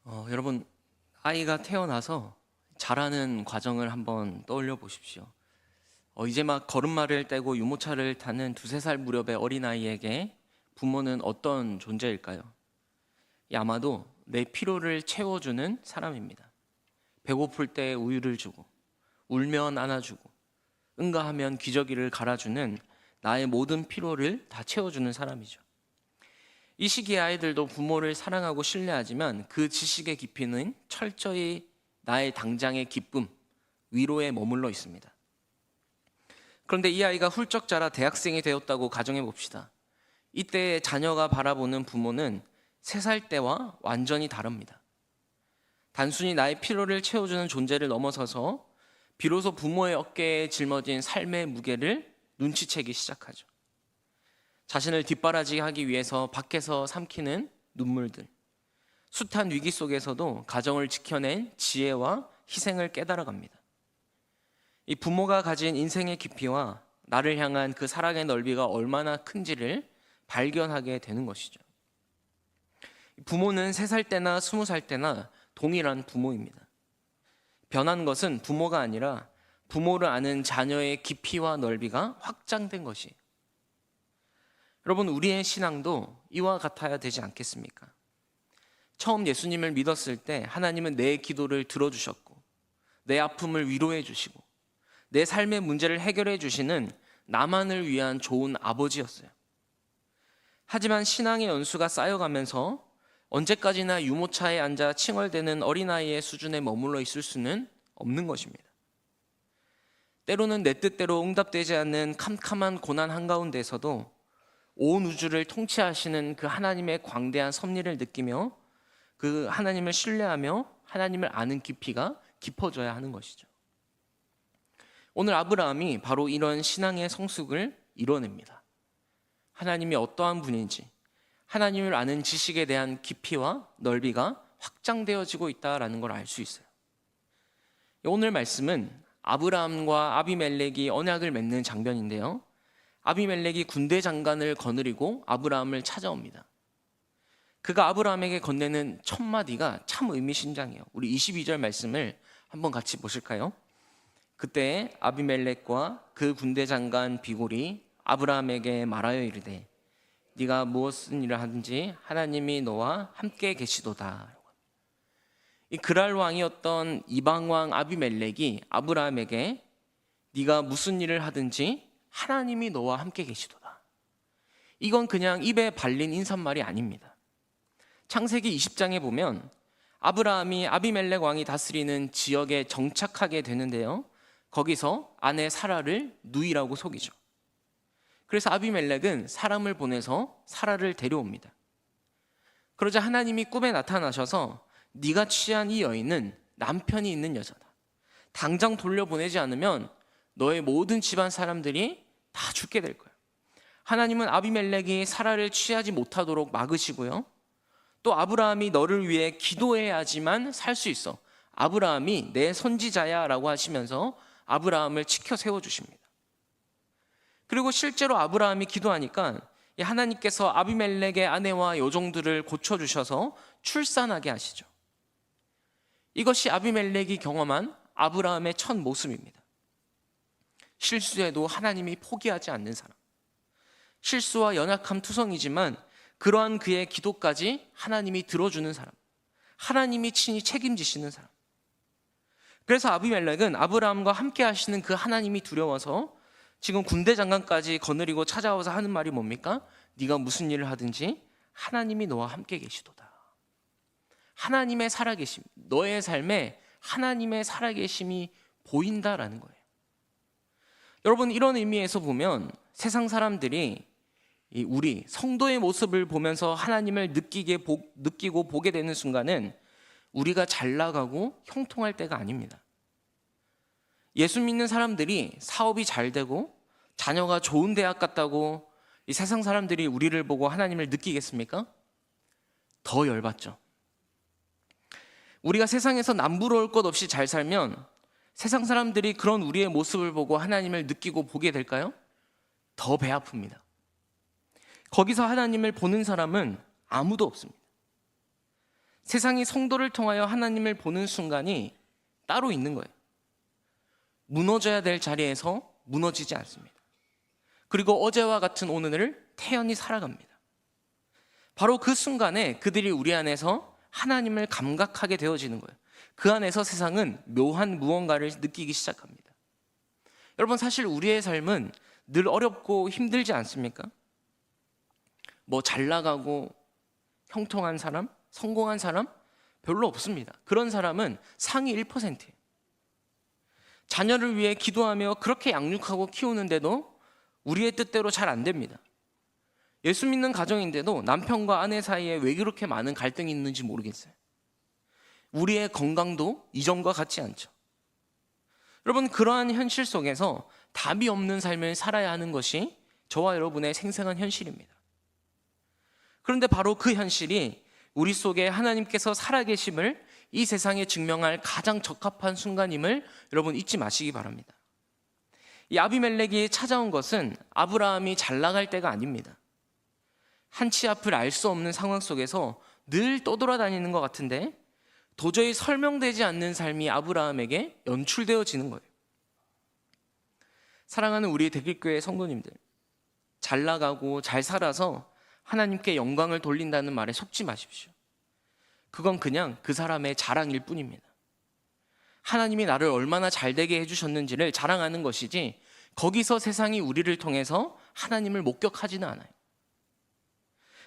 여러분, 아이가 태어나서 자라는 과정을 한번 떠올려 보십시오. 이제 막 걸음마를 떼고 유모차를 타는 두세 살 무렵의 어린아이에게 부모는 어떤 존재일까요? 아마도 내 피로를 채워주는 사람입니다. 배고플 때 우유를 주고, 울면 안아주고, 응가하면 기저귀를 갈아주는 나의 모든 피로를 다 채워주는 사람이죠. 이 시기의 아이들도 부모를 사랑하고 신뢰하지만 그 지식의 깊이는 철저히 나의 당장의 기쁨, 위로에 머물러 있습니다. 그런데 이 아이가 훌쩍 자라 대학생이 되었다고 가정해 봅시다. 이때 자녀가 바라보는 부모는 3살 때와 완전히 다릅니다. 단순히 나의 피로를 채워주는 존재를 넘어서서 비로소 부모의 어깨에 짊어진 삶의 무게를 눈치채기 시작하죠. 자신을 뒷바라지게 하기 위해서 밖에서 삼키는 눈물들, 숱한 위기 속에서도 가정을 지켜낸 지혜와 희생을 깨달아갑니다. 이 부모가 가진 인생의 깊이와 나를 향한 그 사랑의 넓이가 얼마나 큰지를 발견하게 되는 것이죠. 부모는 3살 때나 20살 때나 동일한 부모입니다. 변한 것은 부모가 아니라 부모를 아는 자녀의 깊이와 넓이가 확장된 것이에요. 여러분, 우리의 신앙도 이와 같아야 되지 않겠습니까? 처음 예수님을 믿었을 때 하나님은 내 기도를 들어주셨고, 내 아픔을 위로해 주시고, 내 삶의 문제를 해결해 주시는 나만을 위한 좋은 아버지였어요. 하지만 신앙의 연수가 쌓여가면서 언제까지나 유모차에 앉아 칭얼대는 어린아이의 수준에 머물러 있을 수는 없는 것입니다. 때로는 내 뜻대로 응답되지 않는 캄캄한 고난 한가운데서도 온 우주를 통치하시는 그 하나님의 광대한 섭리를 느끼며 그 하나님을 신뢰하며 하나님을 아는 깊이가 깊어져야 하는 것이죠. 오늘 아브라함이 바로 이런 신앙의 성숙을 이뤄냅니다. 하나님이 어떠한 분인지, 하나님을 아는 지식에 대한 깊이와 넓이가 확장되어지고 있다는 걸 알 수 있어요. 오늘 말씀은 아브라함과 아비멜렉이 언약을 맺는 장면인데요. 아비멜렉이 군대 장관을 거느리고 아브라함을 찾아옵니다. 그가 아브라함에게 건네는 첫 마디가 참 의미심장해요. 우리 22절 말씀을 한번 같이 보실까요? 그때 아비멜렉과 그 군대 장관 비골이 아브라함에게 말하여 이르되 네가 무엇을 일을 하든지 하나님이 너와 함께 계시도다. 이 그랄 왕이었던 이방 왕 아비멜렉이 아브라함에게 네가 무슨 일을 하든지 하나님이 너와 함께 계시도다. 이건 그냥 입에 발린 인사말이 아닙니다. 창세기 20장에 보면 아브라함이 아비멜렉 왕이 다스리는 지역에 정착하게 되는데요. 거기서 아내 사라를 누이라고 속이죠. 그래서 아비멜렉은 사람을 보내서 사라를 데려옵니다. 그러자 하나님이 꿈에 나타나셔서 네가 취한 이 여인은 남편이 있는 여자다. 당장 돌려보내지 않으면 너의 모든 집안 사람들이 다 죽게 될 거야. 하나님은 아비멜렉이 사라를 취하지 못하도록 막으시고요. 또 아브라함이 너를 위해 기도해야지만 살 수 있어. 아브라함이 내 선지자야 라고 하시면서 아브라함을 지켜 세워주십니다. 그리고 실제로 아브라함이 기도하니까 하나님께서 아비멜렉의 아내와 여종들을 고쳐주셔서 출산하게 하시죠. 이것이 아비멜렉이 경험한 아브라함의 첫 모습입니다. 실수해도 하나님이 포기하지 않는 사람, 실수와 연약함 투성이지만 그러한 그의 기도까지 하나님이 들어주는 사람, 하나님이 친히 책임지시는 사람. 그래서 아비멜렉은 아브라함과 함께 하시는 그 하나님이 두려워서 지금 군대 장관까지 거느리고 찾아와서 하는 말이 뭡니까? 네가 무슨 일을 하든지 하나님이 너와 함께 계시도다. 하나님의 살아계심, 너의 삶에 하나님의 살아계심이 보인다라는 거예요. 여러분, 이런 의미에서 보면 세상 사람들이 우리 성도의 모습을 보면서 하나님을 느끼고 보게 되는 순간은 우리가 잘 나가고 형통할 때가 아닙니다. 예수 믿는 사람들이 사업이 잘 되고 자녀가 좋은 대학 갔다고 이 세상 사람들이 우리를 보고 하나님을 느끼겠습니까? 더 열받죠. 우리가 세상에서 남부러울 것 없이 잘 살면 세상 사람들이 그런 우리의 모습을 보고 하나님을 느끼고 보게 될까요? 더 배 아픕니다. 거기서 하나님을 보는 사람은 아무도 없습니다. 세상이 성도를 통하여 하나님을 보는 순간이 따로 있는 거예요. 무너져야 될 자리에서 무너지지 않습니다. 그리고 어제와 같은 오늘을 태연히 살아갑니다. 바로 그 순간에 그들이 우리 안에서 하나님을 감각하게 되어지는 거예요. 그 안에서 세상은 묘한 무언가를 느끼기 시작합니다. 여러분, 사실 우리의 삶은 늘 어렵고 힘들지 않습니까? 뭐 잘 나가고 형통한 사람, 성공한 사람 별로 없습니다. 그런 사람은 상위 1%예요. 자녀를 위해 기도하며 그렇게 양육하고 키우는데도 우리의 뜻대로 잘 안 됩니다. 예수 믿는 가정인데도 남편과 아내 사이에 왜 그렇게 많은 갈등이 있는지 모르겠어요. 우리의 건강도 이전과 같지 않죠. 여러분, 그러한 현실 속에서 답이 없는 삶을 살아야 하는 것이 저와 여러분의 생생한 현실입니다. 그런데 바로 그 현실이 우리 속에 하나님께서 살아계심을 이 세상에 증명할 가장 적합한 순간임을 여러분 잊지 마시기 바랍니다. 이 아비멜렉이 찾아온 것은 아브라함이 잘 나갈 때가 아닙니다. 한치 앞을 알 수 없는 상황 속에서 늘 떠돌아다니는 것 같은데 도저히 설명되지 않는 삶이 아브라함에게 연출되어지는 거예요. 사랑하는 우리 대길교회 성도님들, 잘 나가고 잘 살아서 하나님께 영광을 돌린다는 말에 속지 마십시오. 그건 그냥 그 사람의 자랑일 뿐입니다. 하나님이 나를 얼마나 잘되게 해주셨는지를 자랑하는 것이지 거기서 세상이 우리를 통해서 하나님을 목격하지는 않아요.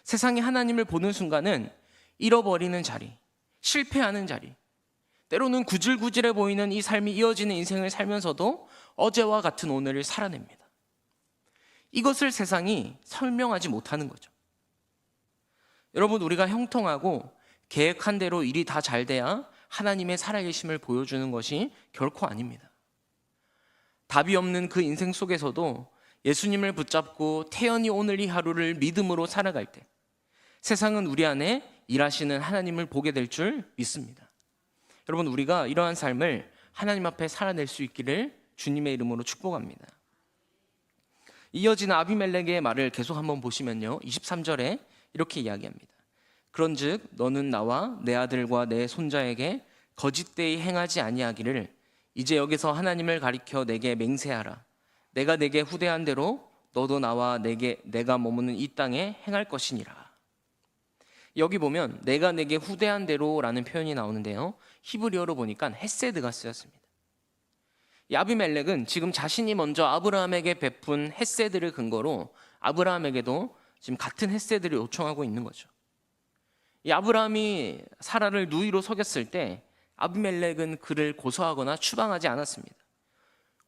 세상이 하나님을 보는 순간은 잃어버리는 자리, 실패하는 자리, 때로는 구질구질해 보이는 이 삶이 이어지는 인생을 살면서도 어제와 같은 오늘을 살아냅니다. 이것을 세상이 설명하지 못하는 거죠. 여러분, 우리가 형통하고 계획한 대로 일이 다 잘 돼야 하나님의 살아계심을 보여주는 것이 결코 아닙니다. 답이 없는 그 인생 속에서도 예수님을 붙잡고 태연히 오늘 이 하루를 믿음으로 살아갈 때 세상은 우리 안에 일하시는 하나님을 보게 될 줄 믿습니다. 여러분, 우리가 이러한 삶을 하나님 앞에 살아낼 수 있기를 주님의 이름으로 축복합니다. 이어지는 아비멜렉의 말을 계속 한번 보시면요, 23절에 이렇게 이야기합니다. 그런즉 너는 나와 내 아들과 내 손자에게 거짓되이 행하지 아니하기를 이제 여기서 하나님을 가리켜 내게 맹세하라. 내가 내게 후대한 대로 너도 나와 내가 머무는 이 땅에 행할 것이니라. 여기 보면 내가 내게 후대한 대로라는 표현이 나오는데요, 히브리어로 보니까 헤세드가 쓰였습니다. 이 아비멜렉은 지금 자신이 먼저 아브라함에게 베푼 헤세드를 근거로 아브라함에게도 지금 같은 헤세드를 요청하고 있는 거죠. 이 아브라함이 사라를 누이로 속였을 때 아비멜렉은 그를 고소하거나 추방하지 않았습니다.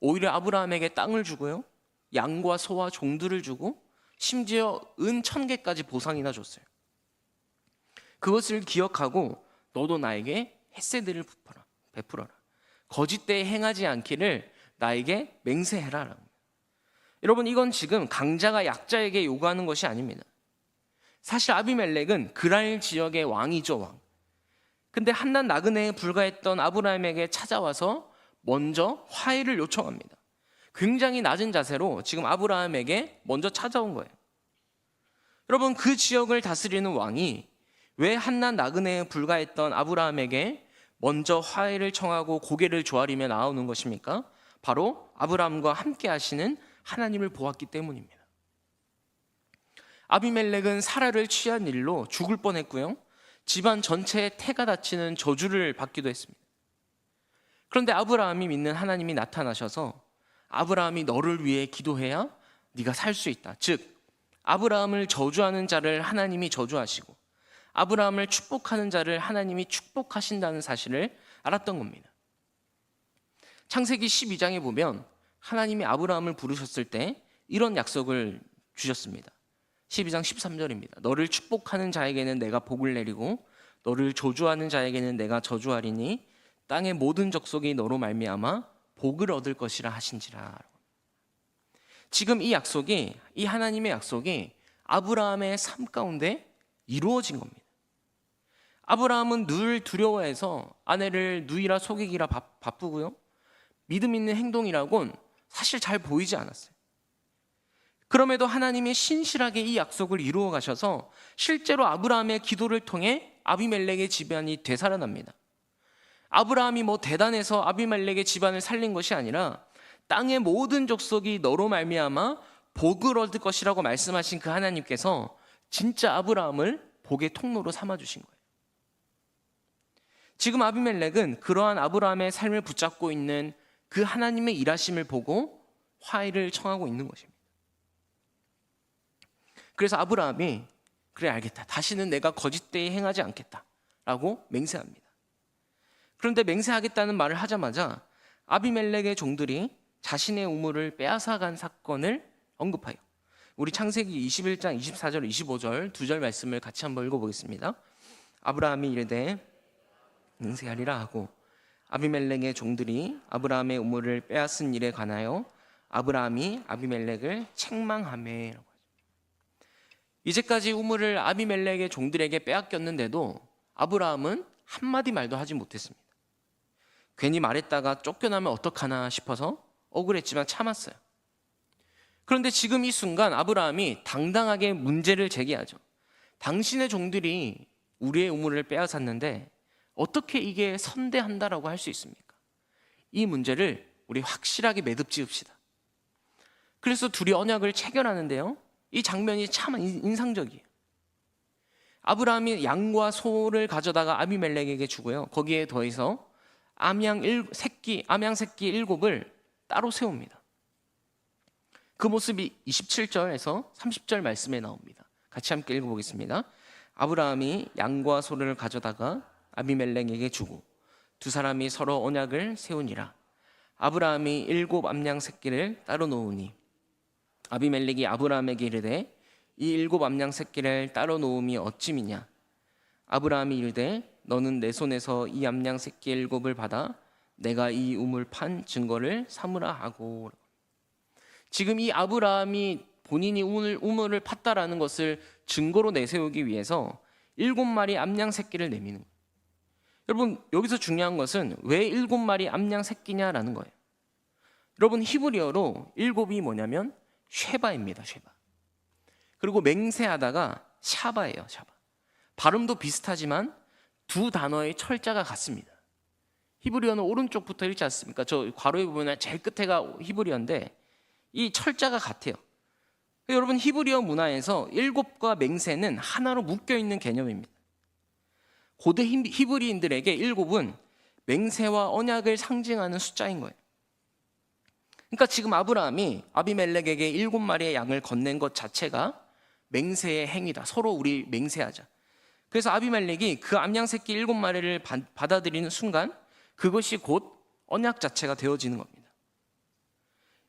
오히려 아브라함에게 땅을 주고요, 양과 소와 종들을 주고 심지어 은 1000개까지 보상이나 줬어요. 그것을 기억하고 너도 나에게 헤세드를 베풀어라. 거짓되이 행하지 않기를 나에게 맹세해라. 여러분, 이건 지금 강자가 약자에게 요구하는 것이 아닙니다. 사실 아비멜렉은 그랄 지역의 왕이죠, 왕. 근데 한낱 나그네에 불과했던 아브라함에게 찾아와서 먼저 화해를 요청합니다. 굉장히 낮은 자세로 지금 아브라함에게 먼저 찾아온 거예요. 여러분, 그 지역을 다스리는 왕이 왜 한낱 나그네에 불과했던 아브라함에게 먼저 화해를 청하고 고개를 조아리며 나오는 것입니까? 바로 아브라함과 함께 하시는 하나님을 보았기 때문입니다. 아비멜렉은 사라를 취한 일로 죽을 뻔했고요, 집안 전체에 태가 다치는 저주를 받기도 했습니다. 그런데 아브라함이 믿는 하나님이 나타나셔서 아브라함이 너를 위해 기도해야 네가 살 수 있다. 즉, 아브라함을 저주하는 자를 하나님이 저주하시고 아브라함을 축복하는 자를 하나님이 축복하신다는 사실을 알았던 겁니다. 창세기 12장에 보면 하나님이 아브라함을 부르셨을 때 이런 약속을 주셨습니다. 12장 13절입니다. 너를 축복하는 자에게는 내가 복을 내리고 너를 저주하는 자에게는 내가 저주하리니 땅의 모든 족속이 너로 말미암아 복을 얻을 것이라 하신지라. 지금 이 약속이, 이 하나님의 약속이 아브라함의 삶 가운데 이루어진 겁니다. 아브라함은 늘 두려워해서 아내를 누이라 속이기라 바쁘고요, 믿음 있는 행동이라곤 사실 잘 보이지 않았어요. 그럼에도 하나님이 신실하게 이 약속을 이루어 가셔서 실제로 아브라함의 기도를 통해 아비멜렉의 집안이 되살아납니다. 아브라함이 대단해서 아비멜렉의 집안을 살린 것이 아니라 땅의 모든 족속이 너로 말미암아 복을 얻을 것이라고 말씀하신 그 하나님께서 진짜 아브라함을 복의 통로로 삼아 주신 거예요. 지금 아비멜렉은 그러한 아브라함의 삶을 붙잡고 있는 그 하나님의 일하심을 보고 화해를 청하고 있는 것입니다. 그래서 아브라함이 그래 알겠다, 다시는 내가 거짓되이 행하지 않겠다 라고 맹세합니다. 그런데 맹세하겠다는 말을 하자마자 아비멜렉의 종들이 자신의 우물을 빼앗아간 사건을 언급해요. 우리 창세기 21장 24절 25절 두 절 말씀을 같이 한번 읽어보겠습니다. 아브라함이 이르되 맹세하리라 하고 아비멜렉의 종들이 아브라함의 우물을 빼앗은 일에 관하여 아브라함이 아비멜렉을 책망하매. 이제까지 우물을 아비멜렉의 종들에게 빼앗겼는데도 아브라함은 한마디 말도 하지 못했습니다. 괜히 말했다가 쫓겨나면 어떡하나 싶어서 억울했지만 참았어요. 그런데 지금 이 순간 아브라함이 당당하게 문제를 제기하죠. 당신의 종들이 우리의 우물을 빼앗았는데 어떻게 이게 선대한다라고 할 수 있습니까? 이 문제를 우리 확실하게 매듭 지읍시다. 그래서 둘이 언약을 체결하는데요, 이 장면이 참 인상적이에요. 아브라함이 양과 소를 가져다가 아비멜렉에게 주고요, 거기에 더해서 암양 새끼 7을 따로 세웁니다. 그 모습이 27절에서 30절 말씀에 나옵니다. 같이 함께 읽어보겠습니다. 아브라함이 양과 소를 가져다가 아비멜렉에게 주고 두 사람이 서로 언약을 세우니라. 아브라함이 7 암양 새끼를 따로 놓으니 아비멜렉이 아브라함에게 이르되 이 7 암양 새끼를 따로 놓음이 어찌미냐. 아브라함이 이르되 너는 내 손에서 이 암양 새끼 7을 받아 내가 이 우물 판 증거를 삼으라 하고. 지금 이 아브라함이 본인이 우물을 팠다라는 것을 증거로 내세우기 위해서 7마리 암양 새끼를 내미는 거예요. 여러분, 여기서 중요한 것은 왜 7마리 암양 새끼냐라는 거예요. 여러분, 히브리어로 7이 뭐냐면 쉐바입니다. 쉐바. 그리고 맹세하다가 샤바예요. 샤바. 발음도 비슷하지만 두 단어의 철자가 같습니다. 히브리어는 오른쪽부터 읽지 않습니까? 저 괄호에 보면 제일 끝에가 히브리어인데 이 철자가 같아요. 여러분, 히브리어 문화에서 7과 맹세는 하나로 묶여있는 개념입니다. 고대 히브리인들에게 7은 맹세와 언약을 상징하는 숫자인 거예요. 그러니까 지금 아브라함이 아비멜렉에게 7마리의 양을 건넨 것 자체가 맹세의 행위다. 서로 우리 맹세하자. 그래서 아비멜렉이 그 암양 새끼 7마리를 받아들이는 순간 그것이 곧 언약 자체가 되어지는 겁니다.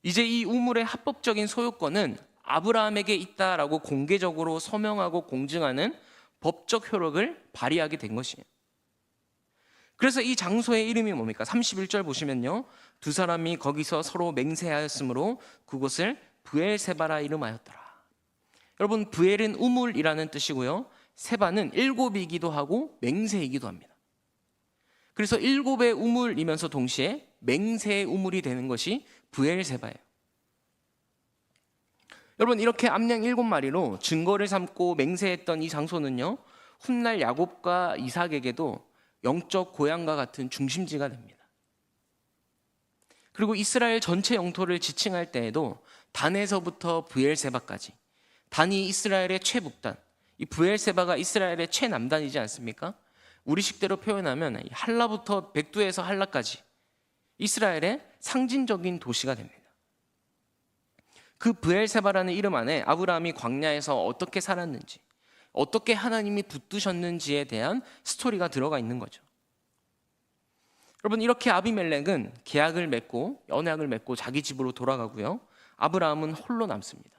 이제 이 우물의 합법적인 소유권은 아브라함에게 있다라고 공개적으로 서명하고 공증하는 법적 효력을 발휘하게 된 것이에요. 그래서 이 장소의 이름이 뭡니까? 31절 보시면요, 두 사람이 거기서 서로 맹세하였으므로 그곳을 브엘세바라 이름하였더라. 여러분, 브엘은 우물이라는 뜻이고요, 세바는 7이기도 하고 맹세이기도 합니다. 그래서 7의 우물이면서 동시에 맹세의 우물이 되는 것이 브엘세바예요. 여러분, 이렇게 암양 7마리로 증거를 삼고 맹세했던 이 장소는요, 훗날 야곱과 이삭에게도 영적 고향과 같은 중심지가 됩니다. 그리고 이스라엘 전체 영토를 지칭할 때에도 단에서부터 브엘세바까지, 단이 이스라엘의 최북단, 이 브엘세바가 이스라엘의 최남단이지 않습니까? 우리식대로 표현하면 할라부터 백두에서 할라까지 이스라엘의 상징적인 도시가 됩니다. 그 브엘세바라는 이름 안에 아브라함이 광야에서 어떻게 살았는지, 어떻게 하나님이 붙드셨는지에 대한 스토리가 들어가 있는 거죠. 여러분, 이렇게 아비멜렉은 계약을 맺고 언약을 맺고 자기 집으로 돌아가고요, 아브라함은 홀로 남습니다.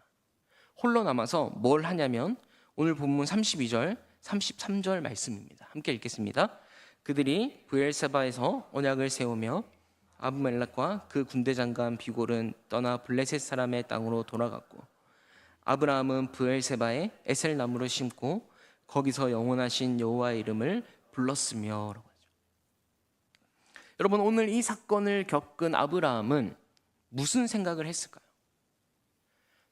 홀로 남아서 뭘 하냐면 오늘 본문 32절 33절 말씀입니다. 함께 읽겠습니다. 그들이 브엘세바에서 언약을 세우며 아비멜렉과 그 군대 장관 비골은 떠나 블레셋 사람의 땅으로 돌아갔고 아브라함은 브엘세바에 에셀 나무를 심고 거기서 영원하신 여호와의 이름을 불렀으며. 여러분, 오늘 이 사건을 겪은 아브라함은 무슨 생각을 했을까요?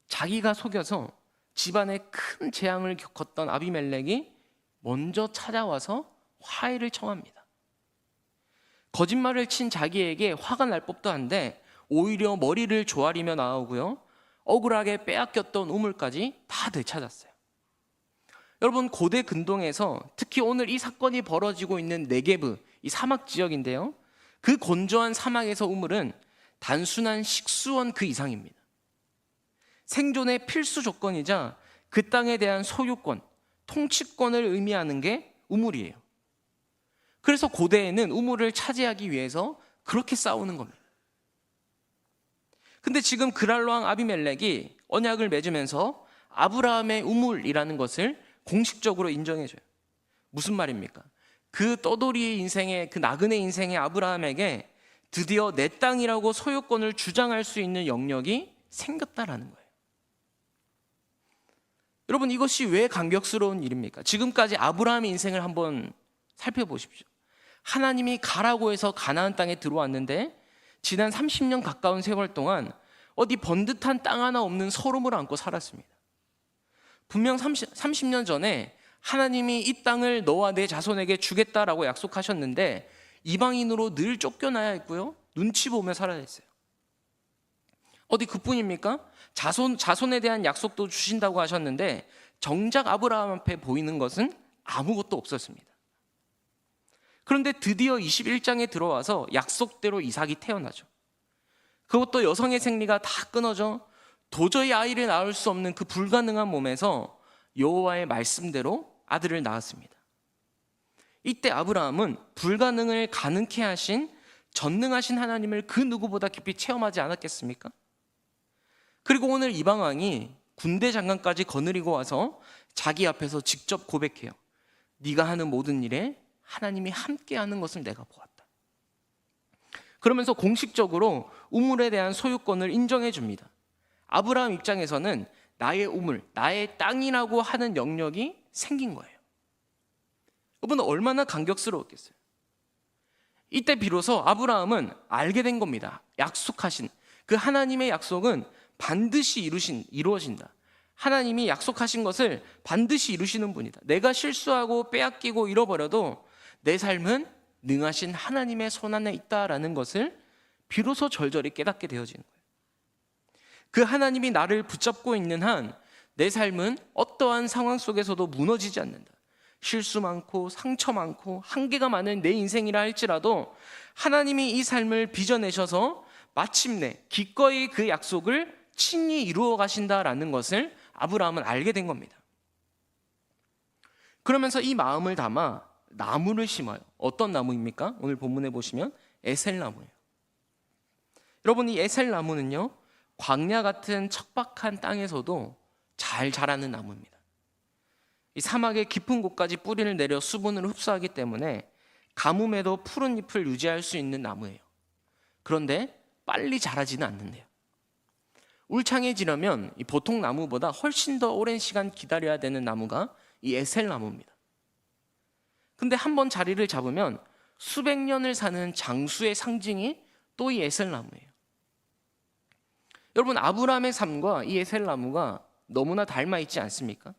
자기가 속여서 집안에 큰 재앙을 겪었던 아비멜렉이 먼저 찾아와서 화해를 청합니다. 거짓말을 친 자기에게 화가 날 법도 한데 오히려 머리를 조아리며 나오고요, 억울하게 빼앗겼던 우물까지 다 되찾았어요. 여러분, 고대 근동에서 특히 오늘 이 사건이 벌어지고 있는 네게브, 이 사막 지역인데요, 그 건조한 사막에서 우물은 단순한 식수원 그 이상입니다. 생존의 필수 조건이자 그 땅에 대한 소유권, 통치권을 의미하는 게 우물이에요. 그래서 고대에는 우물을 차지하기 위해서 그렇게 싸우는 겁니다. 근데 지금 그랄로왕 아비멜렉이 언약을 맺으면서 아브라함의 우물이라는 것을 공식적으로 인정해줘요. 무슨 말입니까? 그 떠돌이의 인생의, 그 나그네 인생의 아브라함에게 드디어 내 땅이라고 소유권을 주장할 수 있는 영역이 생겼다라는 거예요. 여러분, 이것이 왜 감격스러운 일입니까? 지금까지 아브라함의 인생을 한번 살펴보십시오. 하나님이 가라고 해서 가나안 땅에 들어왔는데 지난 30년 가까운 세월 동안 어디 번듯한 땅 하나 없는 서름을 안고 살았습니다. 분명 30년 전에 하나님이 이 땅을 너와 내 자손에게 주겠다라고 약속하셨는데 이방인으로 늘 쫓겨나야 했고요, 눈치 보며 살아야 했어요. 어디 그뿐입니까? 자손에 대한 약속도 주신다고 하셨는데 정작 아브라함 앞에 보이는 것은 아무것도 없었습니다. 그런데 드디어 21장에 들어와서 약속대로 이삭이 태어나죠. 그것도 여성의 생리가 다 끊어져 도저히 아이를 낳을 수 없는 그 불가능한 몸에서 여호와의 말씀대로 아들을 낳았습니다. 이때 아브라함은 불가능을 가능케 하신 전능하신 하나님을 그 누구보다 깊이 체험하지 않았겠습니까? 그리고 오늘 이방왕이 군대 장관까지 거느리고 와서 자기 앞에서 직접 고백해요. 네가 하는 모든 일에 하나님이 함께하는 것을 내가 보았다. 그러면서 공식적으로 우물에 대한 소유권을 인정해 줍니다. 아브라함 입장에서는 나의 우물, 나의 땅이라고 하는 영역이 생긴 거예요. 여러분, 얼마나 감격스러웠겠어요. 이때 비로소 아브라함은 알게 된 겁니다. 약속하신 그 하나님의 약속은 반드시 이루어진다. 하나님이 약속하신 것을 반드시 이루시는 분이다. 내가 실수하고 빼앗기고 잃어버려도 내 삶은 능하신 하나님의 손 안에 있다라는 것을 비로소 절절히 깨닫게 되어지는 거예요. 그 하나님이 나를 붙잡고 있는 한 내 삶은 어떠한 상황 속에서도 무너지지 않는다. 실수 많고 상처 많고 한계가 많은 내 인생이라 할지라도 하나님이 이 삶을 빚어내셔서 마침내 기꺼이 그 약속을 친히 이루어 가신다라는 것을 아브라함은 알게 된 겁니다. 그러면서 이 마음을 담아 나무를 심어요. 어떤 나무입니까? 오늘 본문에 보시면 에셀나무예요. 여러분, 이 에셀나무는요, 광야 같은 척박한 땅에서도 잘 자라는 나무입니다. 이 사막의 깊은 곳까지 뿌리를 내려 수분을 흡수하기 때문에 가뭄에도 푸른 잎을 유지할 수 있는 나무예요. 그런데 빨리 자라지는 않는데요. 울창해지려면 이 보통 나무보다 훨씬 더 오랜 시간 기다려야 되는 나무가 이 에셀나무입니다. 근데 한번 자리를 잡으면 수백 년을 사는 장수의 상징이 또 이 에셀나무예요. 여러분, 아브라함의 삶과 이 에셀나무가 너무나 닮아 있지 않습니까?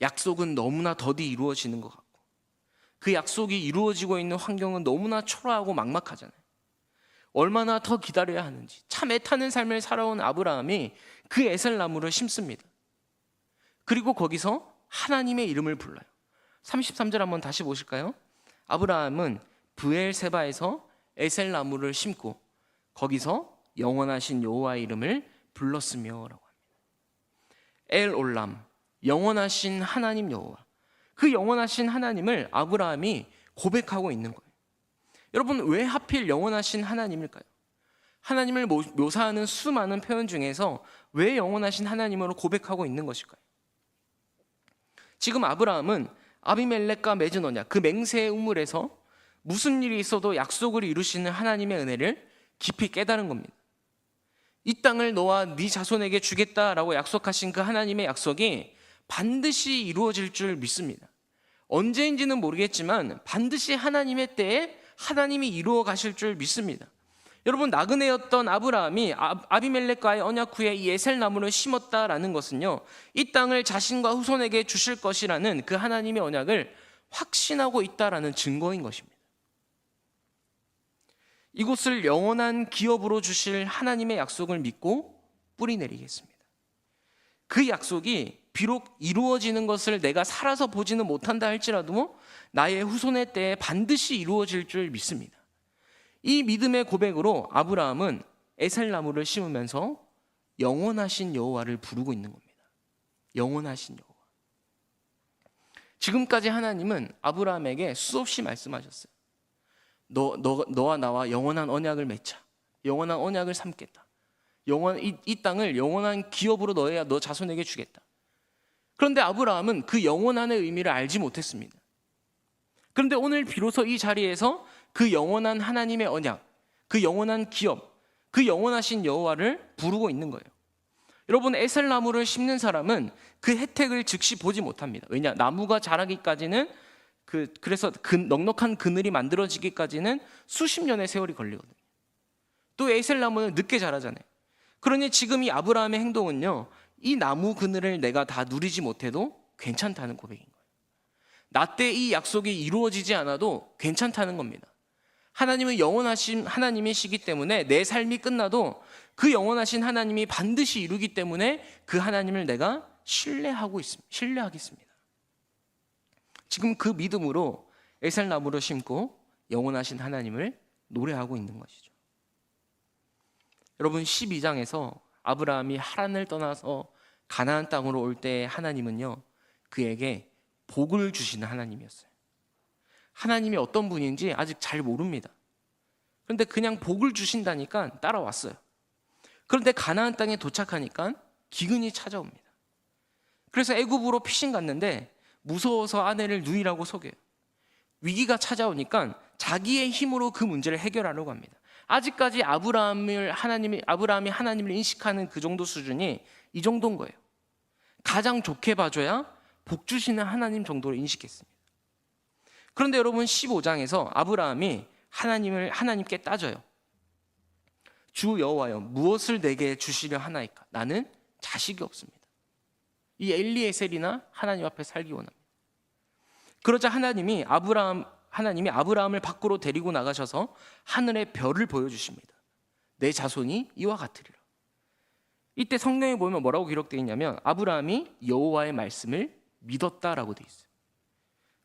약속은 너무나 더디 이루어지는 것 같고 그 약속이 이루어지고 있는 환경은 너무나 초라하고 막막하잖아요. 얼마나 더 기다려야 하는지 참 애타는 삶을 살아온 아브라함이 그 에셀나무를 심습니다. 그리고 거기서 하나님의 이름을 불러요. 33절 한번 다시 보실까요? 아브라함은 브엘세바에서 에셀나무를 심고 거기서 영원하신 여호와의 이름을 불렀으며 라고 합니다. 엘올람, 영원하신 하나님 여호와, 그 영원하신 하나님을 아브라함이 고백하고 있는 거예요. 여러분, 왜 하필 영원하신 하나님일까요? 하나님을 묘사하는 수많은 표현 중에서 왜 영원하신 하나님으로 고백하고 있는 것일까요? 지금 아브라함은 아비멜렉과 맺은 언약, 그 맹세의 우물에서 무슨 일이 있어도 약속을 이루시는 하나님의 은혜를 깊이 깨달은 겁니다. 이 땅을 너와 네 자손에게 주겠다라고 약속하신 그 하나님의 약속이 반드시 이루어질 줄 믿습니다. 언제인지는 모르겠지만 반드시 하나님의 때에 하나님이 이루어 가실 줄 믿습니다. 여러분, 나그네였던 아브라함이 아비멜렉과의 언약 후에 이 에셀 나무를 심었다라는 것은요, 이 땅을 자신과 후손에게 주실 것이라는 그 하나님의 언약을 확신하고 있다라는 증거인 것입니다. 이곳을 영원한 기업으로 주실 하나님의 약속을 믿고 뿌리 내리겠습니다. 그 약속이 비록 이루어지는 것을 내가 살아서 보지는 못한다 할지라도 나의 후손의 때에 반드시 이루어질 줄 믿습니다. 이 믿음의 고백으로 아브라함은 에셀나무를 심으면서 영원하신 여호와를 부르고 있는 겁니다. 영원하신 여호와. 지금까지 하나님은 아브라함에게 수없이 말씀하셨어요. 너와 나와 영원한 언약을 맺자. 영원한 언약을 삼겠다. 이 땅을 영원한 기업으로 너 자손에게 주겠다. 그런데 아브라함은 그 영원한의 의미를 알지 못했습니다. 그런데 오늘 비로소 이 자리에서 그 영원한 하나님의 언약, 그 영원한 기업, 그 영원하신 여호와를 부르고 있는 거예요. 여러분, 에셀나무를 심는 사람은 그 혜택을 즉시 보지 못합니다. 왜냐? 나무가 자라기까지는 그래서 넉넉한 그늘이 만들어지기까지는 수십 년의 세월이 걸리거든요. 또 에셀나무는 늦게 자라잖아요. 그러니 지금 이 아브라함의 행동은요, 이 나무 그늘을 내가 다 누리지 못해도 괜찮다는 고백인 거예요. 나 때 이 약속이 이루어지지 않아도 괜찮다는 겁니다. 하나님은 영원하신 하나님이시기 때문에 내 삶이 끝나도 그 영원하신 하나님이 반드시 이루기 때문에 그 하나님을 내가 신뢰하겠습니다. 지금 그 믿음으로 에셀나무를 심고 영원하신 하나님을 노래하고 있는 것이죠. 여러분, 12장에서 아브라함이 하란을 떠나서 가나안 땅으로 올 때 하나님은요, 그에게 복을 주시는 하나님이었어요. 하나님이 어떤 분인지 아직 잘 모릅니다. 그런데 그냥 복을 주신다니까 따라왔어요. 그런데 가나안 땅에 도착하니까 기근이 찾아옵니다. 그래서 애굽으로 피신 갔는데 무서워서 아내를 누이라고 속여요. 위기가 찾아오니까 자기의 힘으로 그 문제를 해결하려고 합니다. 아직까지 아브라함이 하나님을 인식하는 그 정도 수준이 이 정도인 거예요. 가장 좋게 봐줘야 복 주시는 하나님 정도로 인식했습니다. 그런데 여러분, 15장에서 아브라함이 하나님께 따져요. 주 여호와여, 무엇을 내게 주시려 하나이까? 나는 자식이 없습니다. 이 엘리에셀이나 하나님 앞에 살기 원합니다. 그러자 하나님이 아브라함을 밖으로 데리고 나가셔서 하늘의 별을 보여주십니다. 내 자손이 이와 같으리라. 이때 성경에 보면 뭐라고 기록되어 있냐면 아브라함이 여호와의 말씀을 믿었다라고 되어 있어요.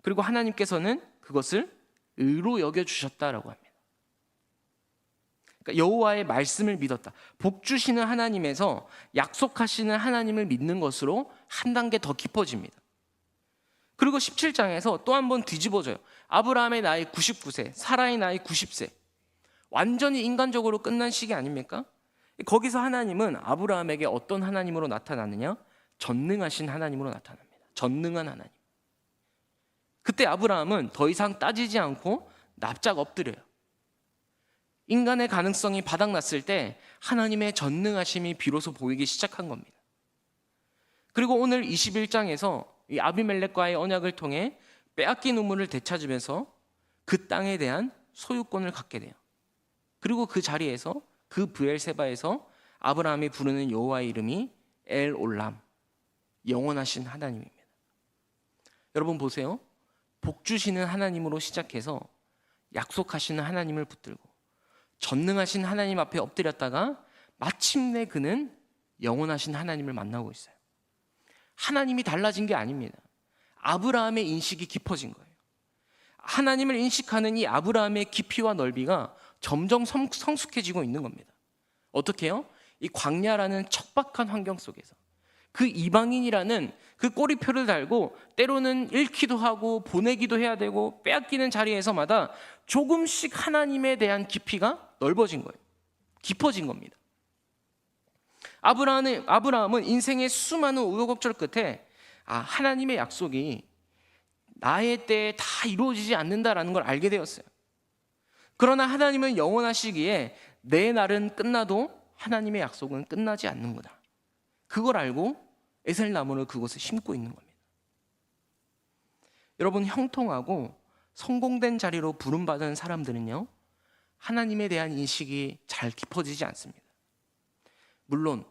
그리고 하나님께서는 그것을 의로 여겨주셨다라고 합니다. 그러니까 여호와의 말씀을 믿었다. 복 주시는 하나님에서 약속하시는 하나님을 믿는 것으로 한 단계 더 깊어집니다. 그리고 17장에서 또 한 번 뒤집어져요. 아브라함의 나이 99세, 사라의 나이 90세. 완전히 인간적으로 끝난 시기 아닙니까? 거기서 하나님은 아브라함에게 어떤 하나님으로 나타나느냐? 전능하신 하나님으로 나타납니다. 전능한 하나님. 그때 아브라함은 더 이상 따지지 않고 납작 엎드려요. 인간의 가능성이 바닥났을 때 하나님의 전능하심이 비로소 보이기 시작한 겁니다. 그리고 오늘 21장에서 이 아비멜렉과의 언약을 통해 빼앗긴 우물을 되찾으면서 그 땅에 대한 소유권을 갖게 돼요. 그리고 그 자리에서 그 브엘세바에서 아브라함이 부르는 여호와의 이름이 엘 올람, 영원하신 하나님입니다. 여러분 보세요. 복 주시는 하나님으로 시작해서 약속하시는 하나님을 붙들고 전능하신 하나님 앞에 엎드렸다가 마침내 그는 영원하신 하나님을 만나고 있어요. 하나님이 달라진 게 아닙니다. 아브라함의 인식이 깊어진 거예요. 하나님을 인식하는 이 아브라함의 깊이와 넓이가 점점 성숙해지고 있는 겁니다. 어떻게 해요? 이 광야라는 척박한 환경 속에서 그 이방인이라는 그 꼬리표를 달고 때로는 잃기도 하고 보내기도 해야 되고 빼앗기는 자리에서마다 조금씩 하나님에 대한 깊이가 넓어진 거예요. 깊어진 겁니다. 아브라함은 인생의 수많은 우여곡절 끝에 하나님의 약속이 나의 때에 다 이루어지지 않는다라는 걸 알게 되었어요. 그러나 하나님은 영원하시기에 내 날은 끝나도 하나님의 약속은 끝나지 않는구나. 그걸 알고 에셀나무를 그곳에 심고 있는 겁니다. 여러분, 형통하고 성공된 자리로 부름받은 사람들은요, 하나님에 대한 인식이 잘 깊어지지 않습니다. 물론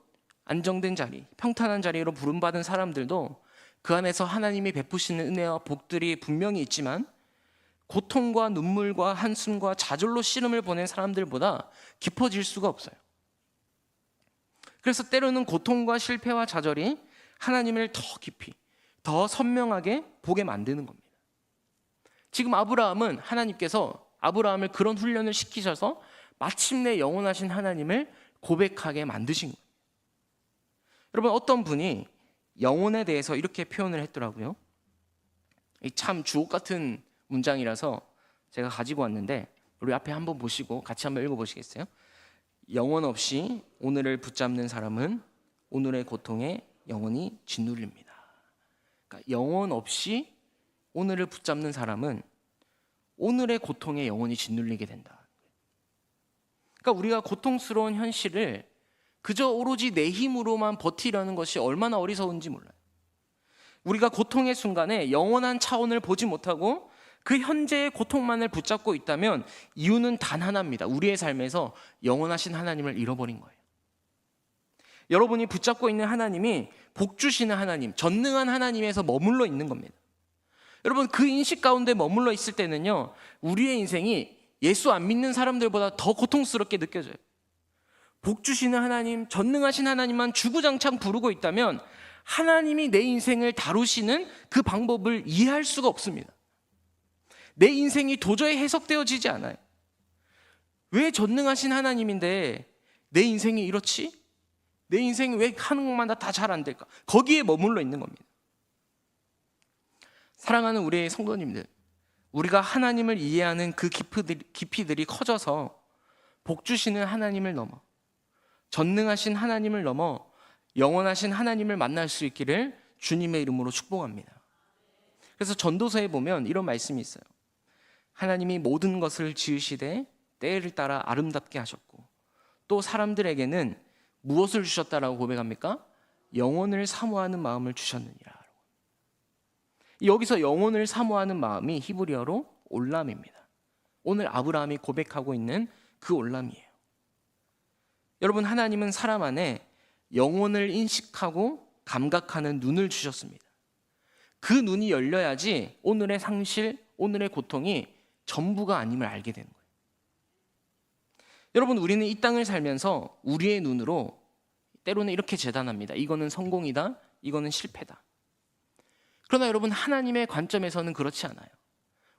안정된 자리, 평탄한 자리로 부름받은 사람들도 그 안에서 하나님이 베푸시는 은혜와 복들이 분명히 있지만 고통과 눈물과 한숨과 좌절로 씨름을 보낸 사람들보다 깊어질 수가 없어요. 그래서 때로는 고통과 실패와 좌절이 하나님을 더 깊이, 더 선명하게 보게 만드는 겁니다. 지금 아브라함은 하나님께서 아브라함을 그런 훈련을 시키셔서 마침내 영원하신 하나님을 고백하게 만드신 거예요. 여러분, 어떤 분이 영혼에 대해서 이렇게 표현을 했더라고요. 참 주옥 같은 문장이라서 제가 가지고 왔는데 우리 앞에 한번 보시고 같이 한번 읽어보시겠어요? 영혼 없이 오늘을 붙잡는 사람은 오늘의 고통에 영원히 짓눌립니다. 그러니까 영혼 없이 오늘을 붙잡는 사람은 오늘의 고통에 영원히 짓눌리게 된다. 그러니까 우리가 고통스러운 현실을 그저 오로지 내 힘으로만 버티려는 것이 얼마나 어리석은지 몰라요. 우리가 고통의 순간에 영원한 차원을 보지 못하고 그 현재의 고통만을 붙잡고 있다면 이유는 단 하나입니다. 우리의 삶에서 영원하신 하나님을 잃어버린 거예요. 여러분이 붙잡고 있는 하나님이 복 주시는 하나님, 전능한 하나님에서 머물러 있는 겁니다. 여러분, 그 인식 가운데 머물러 있을 때는요, 우리의 인생이 예수 안 믿는 사람들보다 더 고통스럽게 느껴져요. 복 주시는 하나님, 전능하신 하나님만 주구장창 부르고 있다면 하나님이 내 인생을 다루시는 그 방법을 이해할 수가 없습니다. 내 인생이 도저히 해석되어지지 않아요. 왜 전능하신 하나님인데 내 인생이 이렇지? 내 인생이 왜 하는 것마다 다 잘 안 될까? 거기에 머물러 있는 겁니다. 사랑하는 우리의 성도님들, 우리가 하나님을 이해하는 그 깊이들이 커져서 복 주시는 하나님을 넘어, 전능하신 하나님을 넘어 영원하신 하나님을 만날 수 있기를 주님의 이름으로 축복합니다. 그래서 전도서에 보면 이런 말씀이 있어요. 하나님이 모든 것을 지으시되 때를 따라 아름답게 하셨고 또 사람들에게는 무엇을 주셨다라고 고백합니까? 영혼을 사모하는 마음을 주셨느니라. 여기서 영혼을 사모하는 마음이 히브리어로 올람입니다. 오늘 아브라함이 고백하고 있는 그 올람이에요. 여러분, 하나님은 사람 안에 영혼을 인식하고 감각하는 눈을 주셨습니다. 그 눈이 열려야지 오늘의 상실, 오늘의 고통이 전부가 아님을 알게 되는 거예요. 여러분, 우리는 이 땅을 살면서 우리의 눈으로 때로는 이렇게 재단합니다. 이거는 성공이다, 이거는 실패다. 그러나 여러분, 하나님의 관점에서는 그렇지 않아요.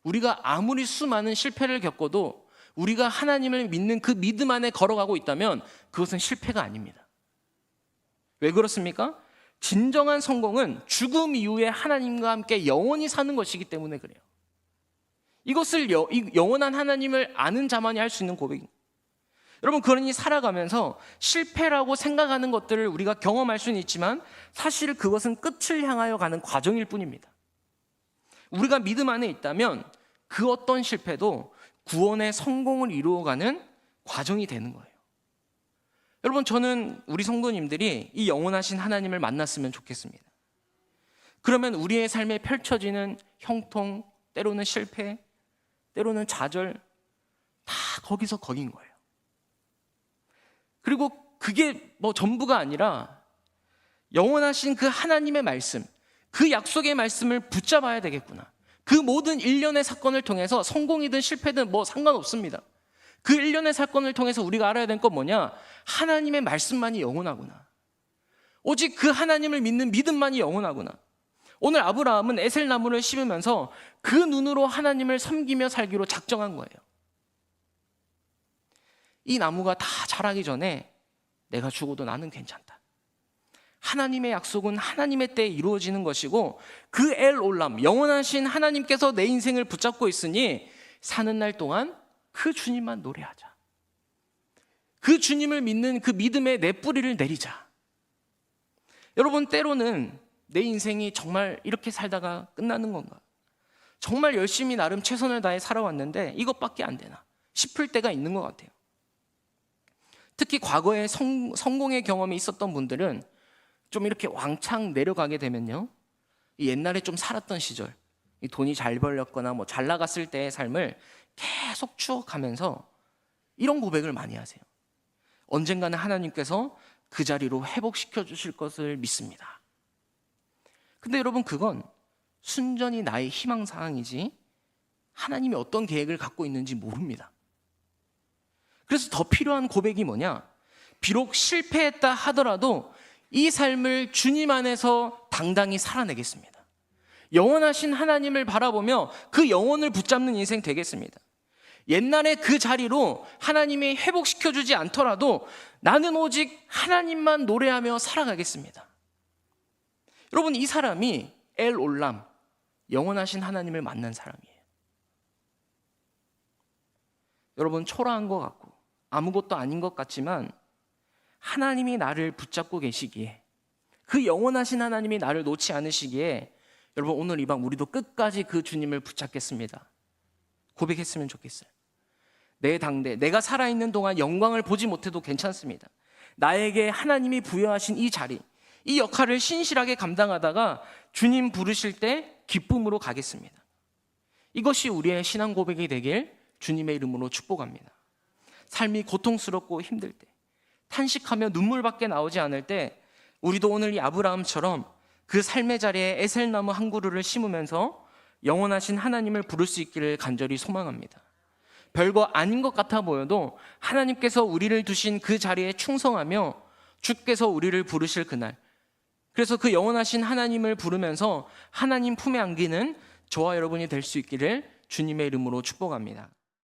우리가 아무리 수많은 실패를 겪어도 우리가 하나님을 믿는 그 믿음 안에 걸어가고 있다면 그것은 실패가 아닙니다. 왜 그렇습니까? 진정한 성공은 죽음 이후에 하나님과 함께 영원히 사는 것이기 때문에 그래요. 이것을 영원한 하나님을 아는 자만이 할 수 있는 고백입니다. 여러분, 그러니 살아가면서 실패라고 생각하는 것들을 우리가 경험할 수는 있지만 사실 그것은 끝을 향하여 가는 과정일 뿐입니다. 우리가 믿음 안에 있다면 그 어떤 실패도 구원의 성공을 이루어가는 과정이 되는 거예요. 여러분, 저는 우리 성도님들이 이 영원하신 하나님을 만났으면 좋겠습니다. 그러면 우리의 삶에 펼쳐지는 형통, 때로는 실패, 때로는 좌절, 다 거기서 거긴 거예요. 그리고 그게 전부가 아니라 영원하신 그 하나님의 말씀, 그 약속의 말씀을 붙잡아야 되겠구나. 그 모든 일련의 사건을 통해서 성공이든 실패든 상관없습니다. 그 일련의 사건을 통해서 우리가 알아야 될 건 뭐냐? 하나님의 말씀만이 영원하구나. 오직 그 하나님을 믿는 믿음만이 영원하구나. 오늘 아브라함은 에셀나무를 심으면서 그 눈으로 하나님을 섬기며 살기로 작정한 거예요. 이 나무가 다 자라기 전에 내가 죽어도 나는 괜찮다. 하나님의 약속은 하나님의 때에 이루어지는 것이고 그 엘 올람, 영원하신 하나님께서 내 인생을 붙잡고 있으니 사는 날 동안 그 주님만 노래하자. 그 주님을 믿는 그 믿음의 내 뿌리를 내리자. 여러분, 때로는 내 인생이 정말 이렇게 살다가 끝나는 건가? 정말 열심히 나름 최선을 다해 살아왔는데 이것밖에 안 되나 싶을 때가 있는 것 같아요. 특히 과거에 성공의 경험이 있었던 분들은 좀 이렇게 왕창 내려가게 되면요, 옛날에 좀 살았던 시절, 돈이 잘 벌렸거나 잘 나갔을 때의 삶을 계속 추억하면서 이런 고백을 많이 하세요. 언젠가는 하나님께서 그 자리로 회복시켜 주실 것을 믿습니다. 근데 여러분, 그건 순전히 나의 희망사항이지 하나님이 어떤 계획을 갖고 있는지 모릅니다. 그래서 더 필요한 고백이 뭐냐? 비록 실패했다 하더라도 이 삶을 주님 안에서 당당히 살아내겠습니다. 영원하신 하나님을 바라보며 그 영혼을 붙잡는 인생 되겠습니다. 옛날에 그 자리로 하나님이 회복시켜주지 않더라도 나는 오직 하나님만 노래하며 살아가겠습니다. 여러분, 이 사람이 엘 올람, 영원하신 하나님을 만난 사람이에요. 여러분, 초라한 것 같고 아무것도 아닌 것 같지만 하나님이 나를 붙잡고 계시기에, 그 영원하신 하나님이 나를 놓지 않으시기에 여러분, 오늘 이 밤 우리도 끝까지 그 주님을 붙잡겠습니다. 고백했으면 좋겠어요. 내 당대, 내가 살아있는 동안 영광을 보지 못해도 괜찮습니다. 나에게 하나님이 부여하신 이 자리, 이 역할을 신실하게 감당하다가 주님 부르실 때 기쁨으로 가겠습니다. 이것이 우리의 신앙 고백이 되길 주님의 이름으로 축복합니다. 삶이 고통스럽고 힘들 때, 탄식하며 눈물밖에 나오지 않을 때 우리도 오늘 이 아브라함처럼 그 삶의 자리에 에셀나무 한 그루를 심으면서 영원하신 하나님을 부를 수 있기를 간절히 소망합니다. 별거 아닌 것 같아 보여도 하나님께서 우리를 두신 그 자리에 충성하며 주께서 우리를 부르실 그날, 그래서 그 영원하신 하나님을 부르면서 하나님 품에 안기는 저와 여러분이 될 수 있기를 주님의 이름으로 축복합니다.